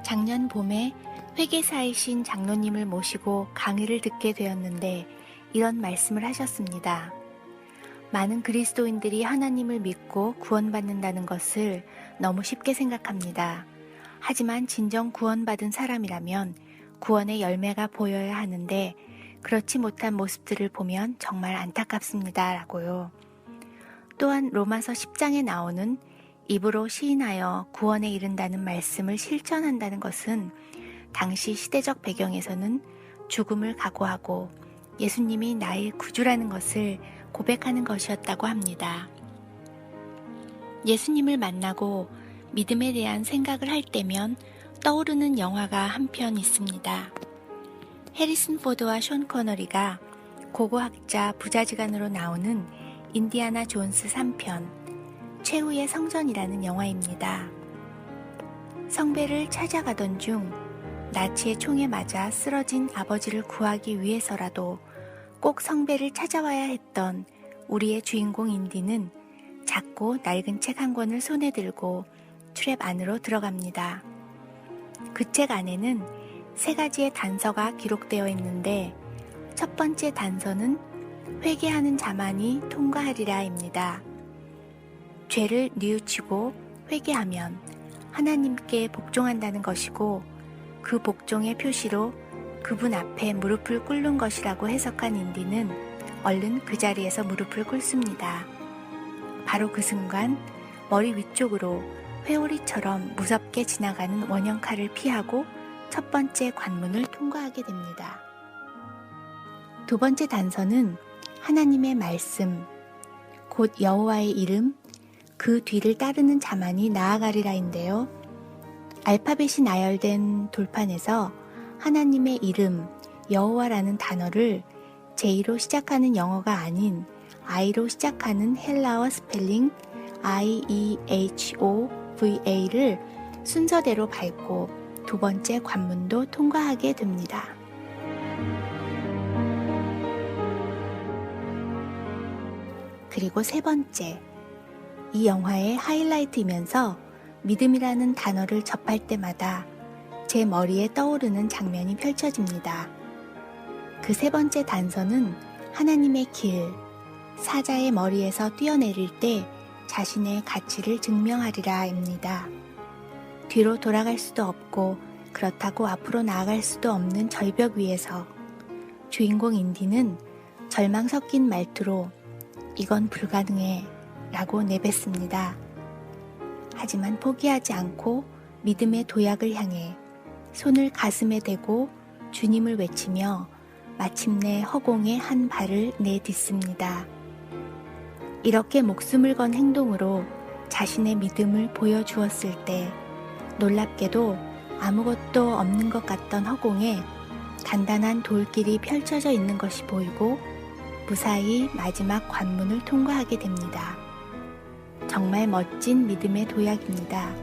작년 봄에 회계사이신 장로님을 모시고 강의를 듣게 되었는데 이런 말씀을 하셨습니다. 많은 그리스도인들이 하나님을 믿고 구원받는다는 것을 너무 쉽게 생각합니다. 하지만 진정 구원받은 사람이라면 구원의 열매가 보여야 하는데 그렇지 못한 모습들을 보면 정말 안타깝습니다. 라고요. 또한 로마서 10장에 나오는 입으로 시인하여 구원에 이른다는 말씀을 실천한다는 것은 당시 시대적 배경에서는 죽음을 각오하고 예수님이 나의 구주라는 것을 고백하는 것이었다고 합니다. 예수님을 만나고 믿음에 대한 생각을 할 때면 떠오르는 영화가 한 편 있습니다. 해리슨 포드와 션 코너리가 고고학자 부자지간으로 나오는 인디아나 존스 3편 최후의 성전이라는 영화입니다. 성배를 찾아가던 중 나치의 총에 맞아 쓰러진 아버지를 구하기 위해서라도 꼭 성배를 찾아와야 했던 우리의 주인공 인디는 작고 낡은 책 한 권을 손에 들고 트랩 안으로 들어갑니다. 그 책 안에는 3가지의 단서가 기록되어 있는데 첫 번째 단서는 회개하는 자만이 통과하리라입니다. 죄를 뉘우치고 회개하면 하나님께 복종한다는 것이고 그 복종의 표시로 그분 앞에 무릎을 꿇는 것이라고 해석한 인디는 얼른 그 자리에서 무릎을 꿇습니다. 바로 그 순간 머리 위쪽으로 회오리처럼 무섭게 지나가는 원형칼을 피하고 첫 번째 관문을 통과하게 됩니다. 두 번째 단서는 하나님의 말씀, 곧 여호와의 이름, 그 뒤를 따르는 자만이 나아가리라인데요. 알파벳이 나열된 돌판에서 하나님의 이름, 여호와라는 단어를 J로 시작하는 영어가 아닌 I로 시작하는 헬라어 스펠링 IEHOVA를 순서대로 밟고 두 번째 관문도 통과하게 됩니다. 그리고 세 번째, 이 영화의 하이라이트이면서 믿음이라는 단어를 접할 때마다 제 머리에 떠오르는 장면이 펼쳐집니다. 그 세 번째 단서는 하나님의 길, 사자의 머리에서 뛰어내릴 때 자신의 가치를 증명하리라입니다. 뒤로 돌아갈 수도 없고 그렇다고 앞으로 나아갈 수도 없는 절벽 위에서 주인공 인디는 절망 섞인 말투로 이건 불가능해 라고 내뱉습니다. 하지만 포기하지 않고 믿음의 도약을 향해 손을 가슴에 대고 주님을 외치며 마침내 허공에 한 발을 내딛습니다. 이렇게 목숨을 건 행동으로 자신의 믿음을 보여주었을 때 놀랍게도 아무것도 없는 것 같던 허공에 단단한 돌길이 펼쳐져 있는 것이 보이고 무사히 마지막 관문을 통과하게 됩니다. 정말 멋진 믿음의 도약입니다.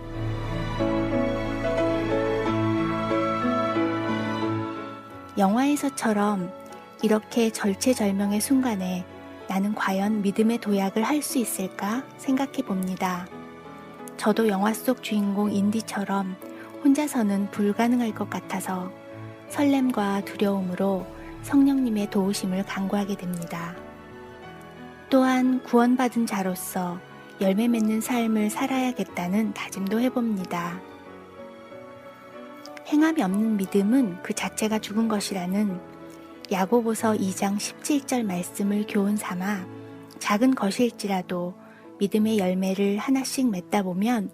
영화에서처럼 이렇게 절체절명의 순간에 나는 과연 믿음의 도약을 할 수 있을까 생각해 봅니다. 저도 영화 속 주인공 인디처럼 혼자서는 불가능할 것 같아서 설렘과 두려움으로 성령님의 도우심을 간구하게 됩니다. 또한 구원받은 자로서 열매 맺는 삶을 살아야겠다는 다짐도 해봅니다. 행함이 없는 믿음은 그 자체가 죽은 것이라는 야고보서 2장 17절 말씀을 교훈 삼아 작은 것일지라도 믿음의 열매를 하나씩 맺다 보면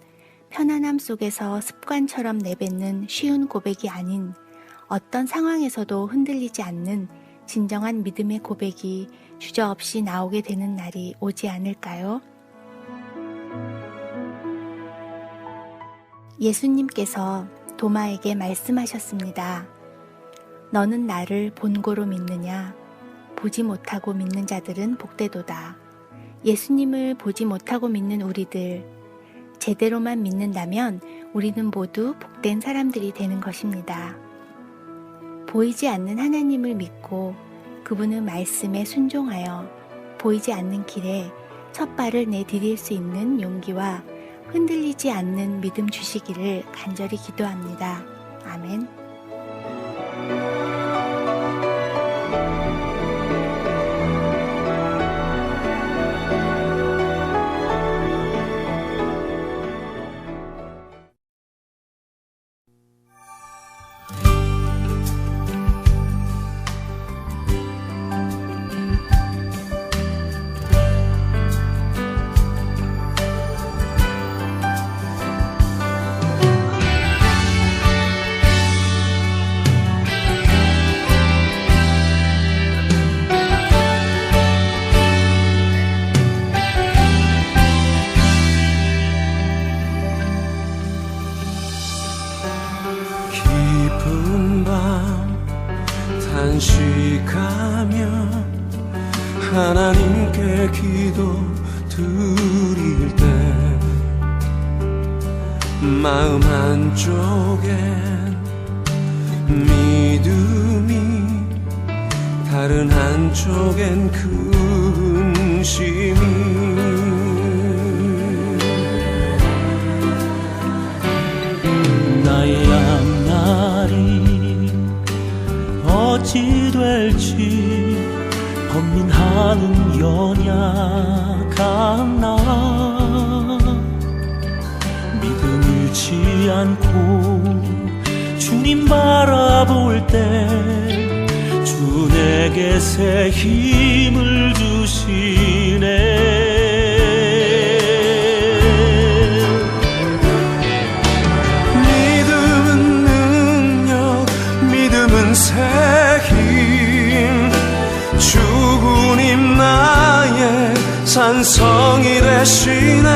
편안함 속에서 습관처럼 내뱉는 쉬운 고백이 아닌 어떤 상황에서도 흔들리지 않는 진정한 믿음의 고백이 주저없이 나오게 되는 날이 오지 않을까요? 예수님께서 도마에게 말씀하셨습니다. 너는 나를 본고로 믿느냐? 보지 못하고 믿는 자들은 복되도다. 예수님을 보지 못하고 믿는 우리들, 제대로만 믿는다면 우리는 모두 복된 사람들이 되는 것입니다. 보이지 않는 하나님을 믿고 그분의 말씀에 순종하여 보이지 않는 길에 첫 발을 내디딜 수 있는 용기와 흔들리지 않는 믿음 주시기를 간절히 기도합니다. 아멘. 단식하며 하나님께 기도 드릴 때 마음 한쪽엔 믿음이 다른 한쪽엔 근심이 나의 앞날이 어찌 될지 번민하는 연약한 나 믿음 잃지 않고 주님 바라볼 때 주 내게 새 힘을 주시네. 새 힘 주님 나의 산성이 되시네.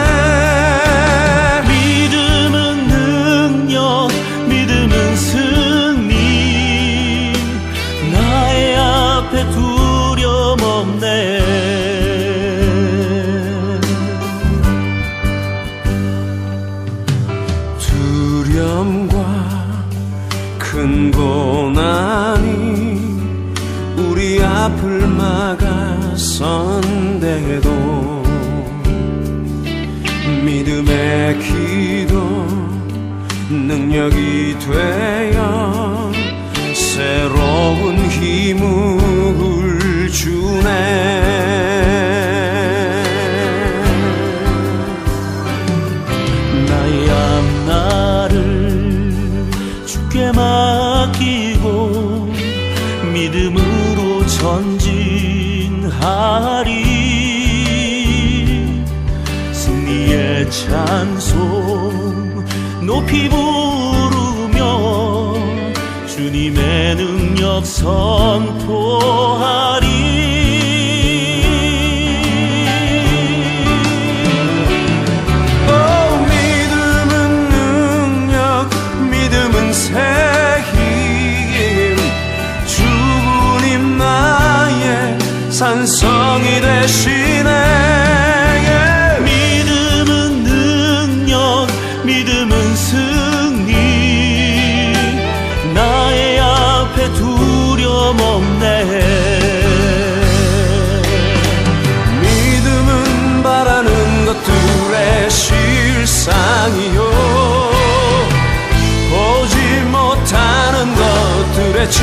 믿음은 능력, 믿음은 승리, 나의 앞에 두려움 없네. 두려움과 큰 고난이 우리 앞을 막아선대도 믿음의 기도 능력이 되어 새로운 힘을 주네. 나의 앞날을 주께 맡기고 믿음으로 전진하리. 승리의 찬송 높이 부르며 주님의 능력 선포하리. 믿음은 능력, 믿음은 새 힘 주님 나의 산성이 되시네. 믿음은 능력, 믿음은 승리, 나의 앞에 두려움 없네. 믿음은 바라는 것들의 실상이요 보지 못하는 것들의 주